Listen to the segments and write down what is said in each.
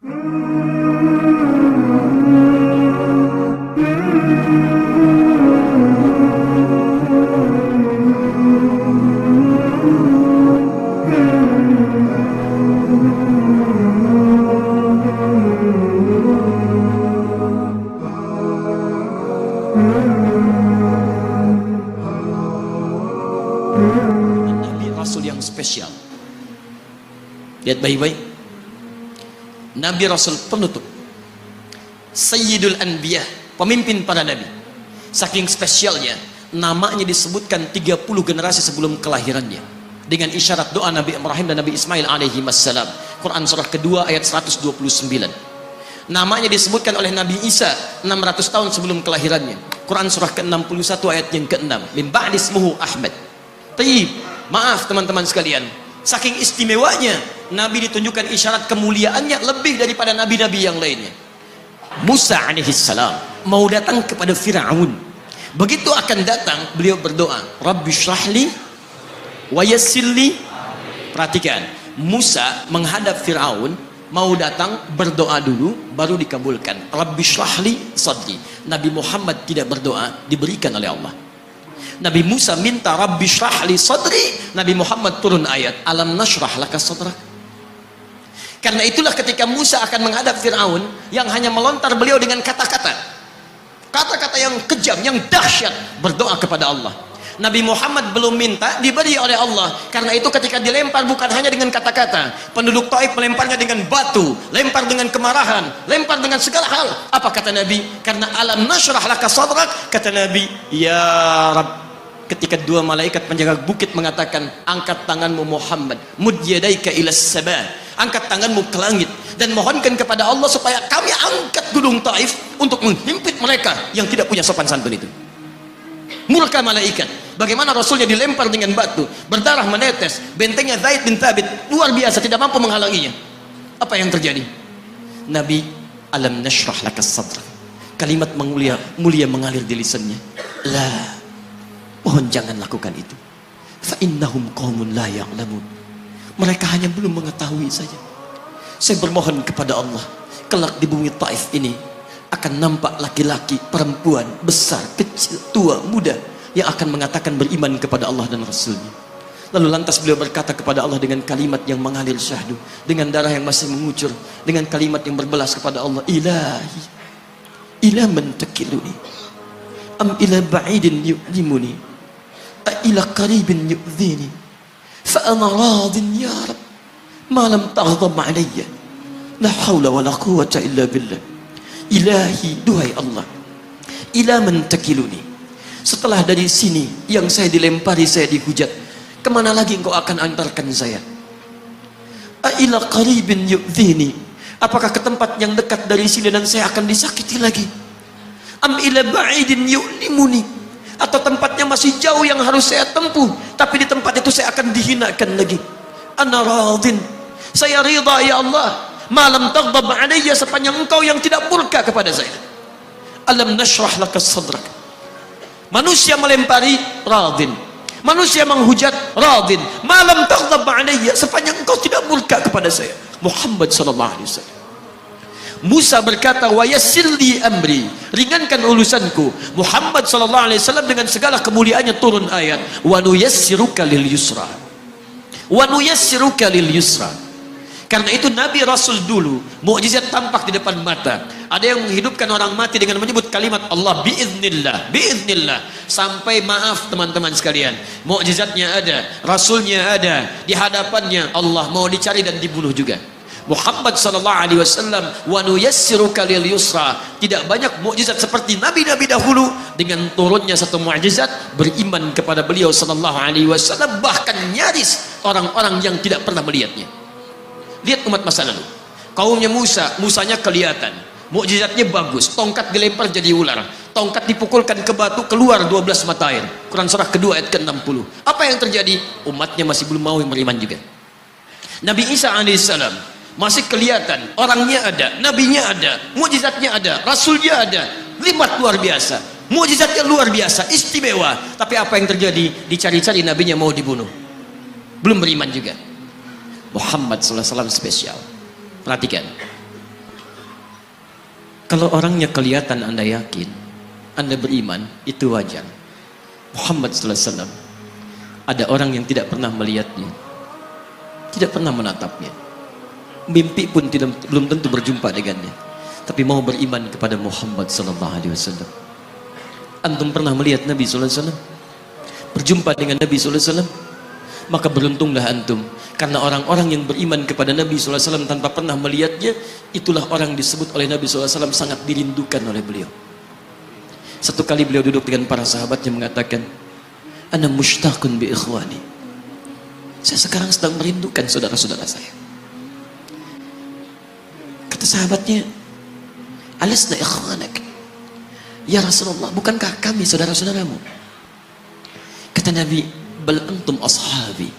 Nabi Rasul yang spesial. Lihat baik-baik. Nabi Rasul penutup, Sayyidul Anbiya, pemimpin para nabi. Saking spesialnya, namanya disebutkan 30 generasi sebelum kelahirannya, dengan isyarat doa Nabi Ibrahim dan Nabi Ismail alaihi wassalam. Quran surah kedua ayat 129. Namanya disebutkan oleh Nabi Isa 600 tahun sebelum kelahirannya. Quran surah ke-61 ayat yang ke-6. Min ba'di ismuhu Ahmad. Taib, maaf teman-teman sekalian, saking istimewanya Nabi ditunjukkan isyarat kemuliaannya lebih daripada nabi-nabi yang lainnya. Musa alaihissalam mau datang kepada Fir'aun. Begitu akan datang, beliau berdoa, Rabbi syrahli wa yassirli. Perhatikan, Musa menghadap Fir'aun, mau datang berdoa dulu baru dikabulkan. Rabbi syrahli sadri. Nabi Muhammad tidak berdoa, diberikan oleh Allah. Nabi Musa minta Rabbi syrahli sadri, Nabi Muhammad turun ayat alam nashrah laka sadrak. Karena itulah ketika Musa akan menghadap Fir'aun, yang hanya melontar beliau dengan kata-kata yang kejam, yang dahsyat, berdoa kepada Allah. Nabi Muhammad belum minta, diberi oleh Allah. Karena itu ketika dilempar bukan hanya dengan kata-kata, penduduk Taif melemparnya dengan batu, lempar dengan kemarahan, lempar dengan segala hal. Apa kata Nabi? Karena alam nashrah laka sadrak, kata Nabi, ya Rabb. Ketika dua malaikat penjaga bukit mengatakan, angkat tanganmu Muhammad, mud yadaika ilas sama, angkat tanganmu ke langit dan mohonkan kepada Allah supaya kami angkat gunung Taif untuk menghimpit mereka yang tidak punya sopan santun itu. Murka malaikat. Bagaimana Rasulnya dilempar dengan batu, berdarah menetes, bentengnya Zaid bin Thabit luar biasa, tidak mampu menghalanginya. Apa yang terjadi? Nabi, alam nashrah laka sadrak. Kalimat mulia mengalir di lisannya. La, mohon jangan lakukan itu. Fa innahum qaumun la ya'lamun. Mereka hanya belum mengetahui saja. Saya bermohon kepada Allah, kelak di bumi Taif ini akan nampak laki-laki, perempuan, besar, kecil, tua, muda yang akan mengatakan beriman kepada Allah dan Rasulnya. Lalu lantas beliau berkata kepada Allah dengan kalimat yang mengalir syahdu, dengan darah yang masih mengucur, dengan kalimat yang berbelas kepada Allah, Ilahi, ila man takiluni, am ila ba'idin yu'limuni, a ila qaribin yu'zini, fa ana radin ya Rab, ma lam taghdab alayya, la hawla wa la quwwata illa billah. Ilahi, duhai Allah, ila man takiluni, setelah dari sini yang saya dilempari, saya dihujat, kemana lagi engkau akan antarkan saya? A ila qaribin yu'zini, apakah ke tempat yang dekat dari sini dan saya akan disakiti lagi? Am ila ba'idin yu'limuni, atau tempatnya masih jauh yang harus saya tempuh, tapi di tempat itu saya akan dihinakan lagi. Ana radin, saya ridha ya Allah, malam taghdab alayya, sepanjang engkau yang tidak murka kepada saya. Alam nashrah laka sadrak. Manusia melempari, radin. Manusia menghujat, radin. Malam taghdab alayya, sepanjang engkau tidak murka kepada saya. Muhammad sallallahu alaihi wasallam. Musa berkata, wa yassirli amri, ringankan urusanku. Muhammad sallallahu alaihi wasallam dengan segala kemuliaannya turun ayat, wa nuyassiruka lil yusra. Wa nuyassiruka lil yusra. Karena itu Nabi Rasul dulu mukjizat tampak di depan mata. Ada yang menghidupkan orang mati dengan menyebut kalimat Allah biiznillah, biiznillah. Sampai maaf teman-teman sekalian, mukjizatnya ada, Rasulnya ada, di hadapannya Allah mau dicari dan dibunuh juga. Muhammad sallallahu alaihi wasallam, wa nuyassiruka lil yusra. Tidak banyak mukjizat seperti nabi-nabi dahulu. Dengan turunnya satu mukjizat, beriman kepada beliau sallallahu alaihi wasallam, bahkan nyaris orang-orang yang tidak pernah melihatnya. Lihat umat masa lalu, kaumnya Musa, Musanya kelihatan, mukjizatnya bagus, tongkat dilempar jadi ular, tongkat dipukulkan ke batu, keluar 12 mata air. Quran surah kedua ayat ke-60. Apa yang terjadi? Umatnya masih belum mau beriman juga. Nabi Isa alaihissalam masih kelihatan, orangnya ada, nabinya ada, mukjizatnya ada, rasulnya ada, limat luar biasa, mukjizatnya luar biasa, istimewa. Tapi apa yang terjadi? Dicari-cari nabinya mau dibunuh, belum beriman juga. Muhammad sallallahu alaihi wasallam spesial. Perhatikan, Kalau orangnya kelihatan Anda yakin, Anda beriman, itu wajar. Muhammad sallallahu alaihi wasallam, ada orang yang tidak pernah melihatnya, tidak pernah menatapnya, mimpi pun belum tentu berjumpa dengannya, tapi mau beriman kepada Muhammad sallallahu alaihi wasallam. Antum pernah melihat Nabi sallallahu alaihi wasallam? Berjumpa dengan Nabi sallallahu alaihi wasallam? Maka beruntunglah antum, karena orang-orang yang beriman kepada Nabi sallallahu alaihi wasallam tanpa pernah melihatnya, itulah orang disebut oleh Nabi sallallahu alaihi wasallam sangat dirindukan oleh beliau. Satu kali beliau duduk dengan para sahabatnya mengatakan, ana mushtaqun bi ikhwani, saya sekarang sedang merindukan saudara-saudara saya. Kata sahabatnya, alasna ikhwanak ya Rasulullah, bukankah kami saudara-saudaramu? Kata Nabi, bal antum ashabi,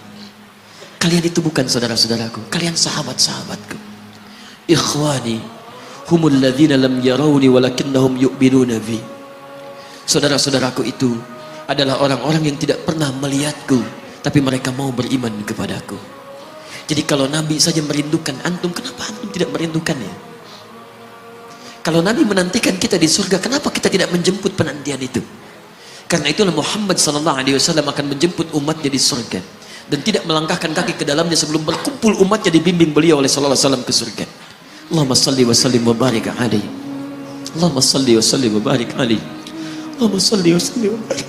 kalian itu bukan saudara-saudaraku, kalian sahabat-sahabatku. Ikhwani humul ladzina lam yarawni walakinnahum yu'minuna bi, saudara-saudaraku itu adalah orang-orang yang tidak pernah melihatku, tapi mereka mau beriman kepadaku. Jadi kalau Nabi saja merindukan antum, kenapa antum tidak merindukannya? Kalau Nabi menantikan kita di surga, kenapa kita tidak menjemput penantian itu? Karena itulah Muhammad sallallahu alaihi wasallam akan menjemput umatnya di surga dan tidak melangkahkan kaki ke dalamnya sebelum berkumpul umatnya dibimbing beliau oleh sallallahu alaihi wasallam ke surga. Allahumma salli wa sallim wa barik alaihi. Allahumma salli wa sallim wa barik alaihi. Allahumma salli wa sallim wa barik.